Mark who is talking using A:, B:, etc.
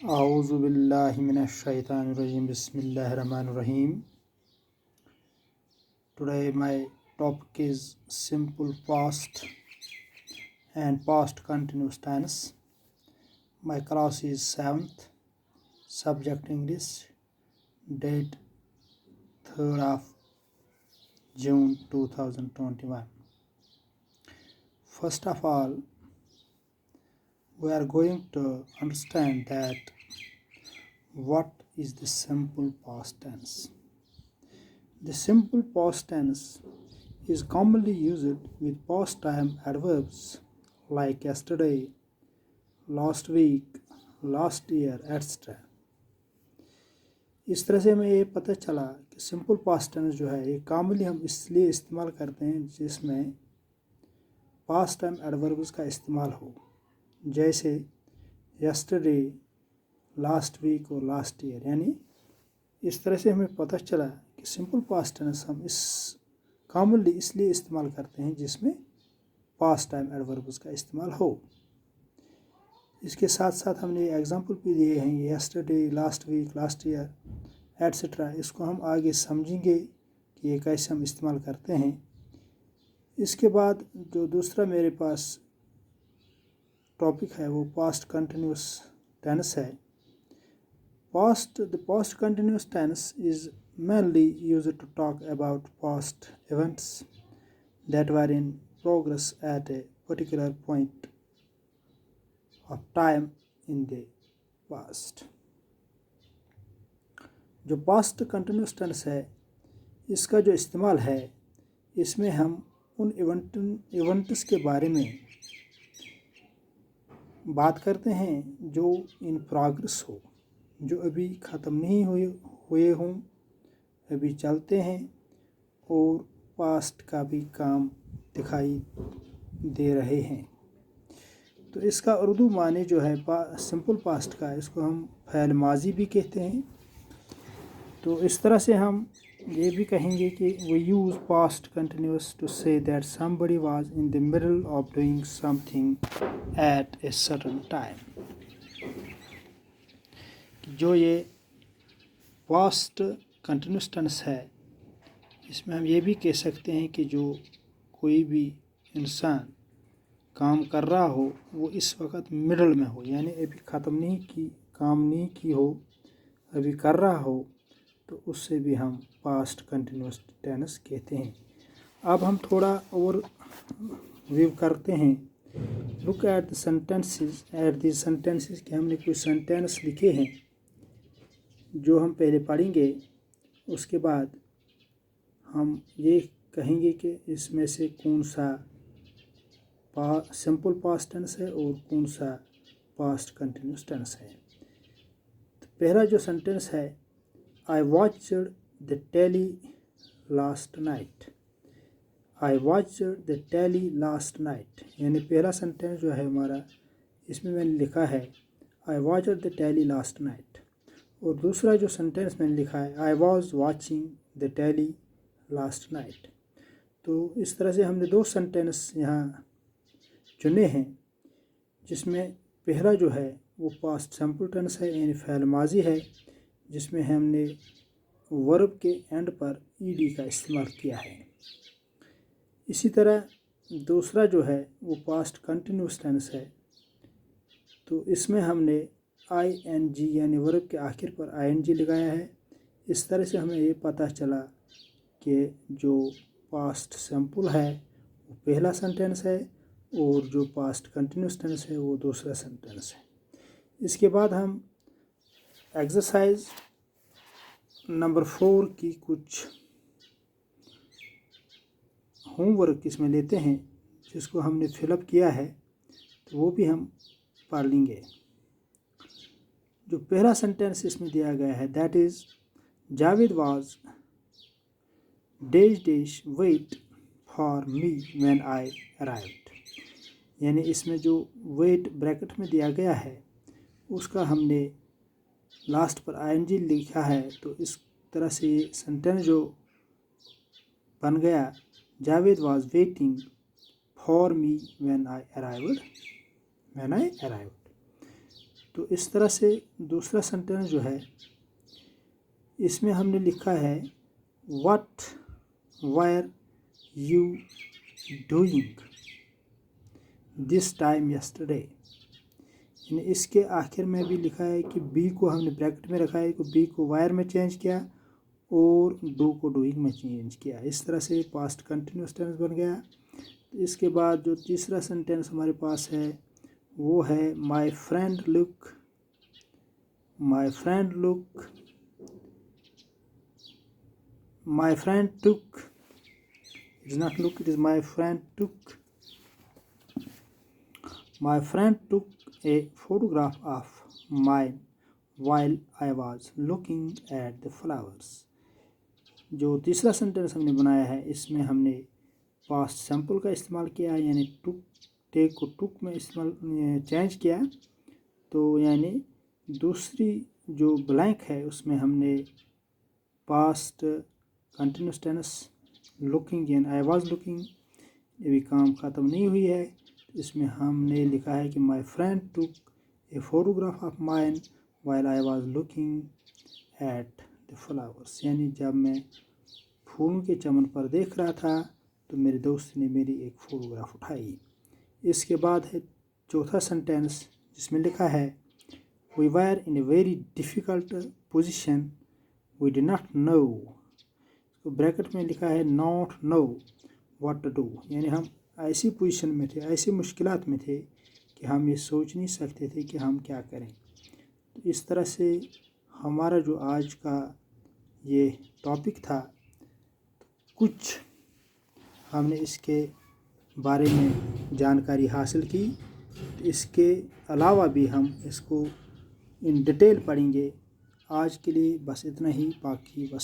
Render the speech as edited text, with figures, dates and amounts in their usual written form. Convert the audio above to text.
A: A'udhu billahi minash shaitanir rajim. Bismillahir rahmanir rahim. Today my topic is simple past and past continuous tense. My class is 7th, subject English, date 3rd of June 2021. First of all, we are going to understand that what is the simple past tense. The simple past tense is commonly used with past time adverbs like yesterday, last week, last year, etc. इस तरह से हमें ये पता चला कि simple past tense जो है ये कॉमनली हम इसलिए इस्तेमाल करते हैं जिसमें पास्ट टाइम एडवर्ब्स का इस्तेमाल हो, जैसे यस्टरडे, लास्ट वीक और लास्ट ईयर। यानी इस तरह से हमें पता चला कि सिंपल पास्ट टेंस हम इस कॉमनली इसलिए इस्तेमाल करते हैं जिसमें पास्ट टाइम एडवर्ब्स का इस्तेमाल हो। इसके साथ साथ हमने एग्जांपल भी दिए हैं, yesterday, last week, last year etcetera. इसको हम आगे समझेंगे कि ये कैसे हम इस्तेमाल करते हैं। इसके बाद जो दूसरा मेरे पास टॉपिक है वो पास्ट कंटिन्यूस टेंस है। The past continuous tense is mainly used to talk about past events that were in progress at a particular point of time in the past. जो पास्ट कंटिन्यूस टेंस है इसका जो इस्तेमाल है, इसमें हम उन इवेंट्स के बारे में बात करते हैं जो इन प्रोग्रेस हो, जो अभी ख़त्म नहीं हुए हों, अभी चलते हैं और पास्ट का भी काम दिखाई दे रहे हैं। तो इसका उर्दू माने जो है सिंपल पास्ट का, इसको हम फ़ैल माजी भी कहते हैं। तो इस तरह से हम ये भी कहेंगे कि we use past continuous to say that somebody was in the middle of doing something at a certain time. जो ये पास्ट कंटिन्यूस टेंस है इसमें हम ये भी कह सकते हैं कि जो कोई भी इंसान काम कर रहा हो वो इस वक्त मिडल में हो, यानी अभी काम नहीं की हो, अभी कर रहा हो, तो उससे भी हम पास्ट कंटिन्यूस टेंस कहते हैं। अब हम थोड़ा और व्यू करते हैं। लुक एट द सेंटेंसेस कि हमने कुछ सेंटेंस लिखे हैं जो हम पहले पढ़ेंगे। उसके बाद हम ये कहेंगे कि इसमें से कौन सा सिंपल पास्ट टेंस है और कौन सा पास्ट कंटिन्यूस टेंस है। तो पहला जो सेंटेंस है, I watched the telly last night. I watched the telly last night. यानी पहला सेंटेंस जो है हमारा, इसमें मैंने लिखा है I watched the telly last night। और दूसरा जो सेंटेंस मैंने लिखा है I was watching the telly last night। तो इस तरह से हमने दो सेंटेंस यहाँ चुने हैं, जिसमें पहला जो है वो पास्ट सिंपल टेंस है, यानी फ़ैल माजी है, जिसमें हमने वर्ब के एंड पर ईडी का इस्तेमाल किया है। इसी तरह दूसरा जो है वो पास्ट कंटिन्यूस टेंस है। तो इसमें हमने ING यानी वर्ब के आखिर पर ING लगाया है। इस तरह से हमें ये पता चला कि जो पास्ट सिंपल है वो पहला सेंटेंस है और जो पास्ट कंटिन्यूस टेंस है वो दूसरा सेंटेंस है। इसके बाद हम एक्सरसाइज नंबर 4 की कुछ होमवर्क इसमें लेते हैं, जिसको हमने फिलअप किया है, तो वो भी हम पढ़ लेंगे। जो पहला सेंटेंस इसमें दिया गया है, that is Javed was dash wait for me when I arrived. यानी इसमें जो वेट ब्रैकेट में दिया गया है उसका हमने लास्ट पर ING लिखा है। तो इस तरह से सेंटेंस जो बन गया, Javed was waiting for me when I arrived. तो इस तरह से दूसरा सेंटेंस जो है इसमें हमने लिखा है what wire you doing this time yesterday. यानी इसके आखिर में भी लिखा है कि बी को हमने ब्रैकेट में रखा है, कि बी को वायर में चेंज किया और डू को डूइंग में चेंज किया। इस तरह से पास्ट कंटिन्यूस टेंस बन गया। तो इसके बाद जो तीसरा सेंटेंस हमारे पास है वो है my friend look took, it is not look, it is my friend took a photograph of mine while I was looking at the flowers। जो तीसरा सेंटेंस हमने बनाया है इसमें हमने पास्ट सिंपल का इस्तेमाल किया है, यानी टुक टेक को टुक में इस्तेमाल चेंज किया। तो यानी दूसरी जो ब्लैंक है उसमें हमने past continuous tense looking and I was looking, ये भी काम ख़त्म नहीं हुई है। इसमें हमने लिखा है कि my friend took a photograph of mine while I was looking at the flowers. यानी जब मैं फूलों के चमन पर देख रहा था तो मेरे दोस्त ने मेरी एक फ़ोटोग्राफ उठाई। इसके बाद है चौथा सेंटेंस जिसमें लिखा है we were in a very difficult position we did not know, तो ब्रैकेट में लिखा है not know what to do. यानी हम ऐसी पोजीशन में थे, ऐसी मुश्किलात में थे कि हम ये सोच नहीं सकते थे कि हम क्या करें। तो इस तरह से हमारा जो आज का ये टॉपिक था, कुछ हमने इसके बारे में जानकारी हासिल की। तो इसके अलावा भी हम इसको इन डिटेल पढ़ेंगे। आज के लिए बस इतना ही, बाकी बस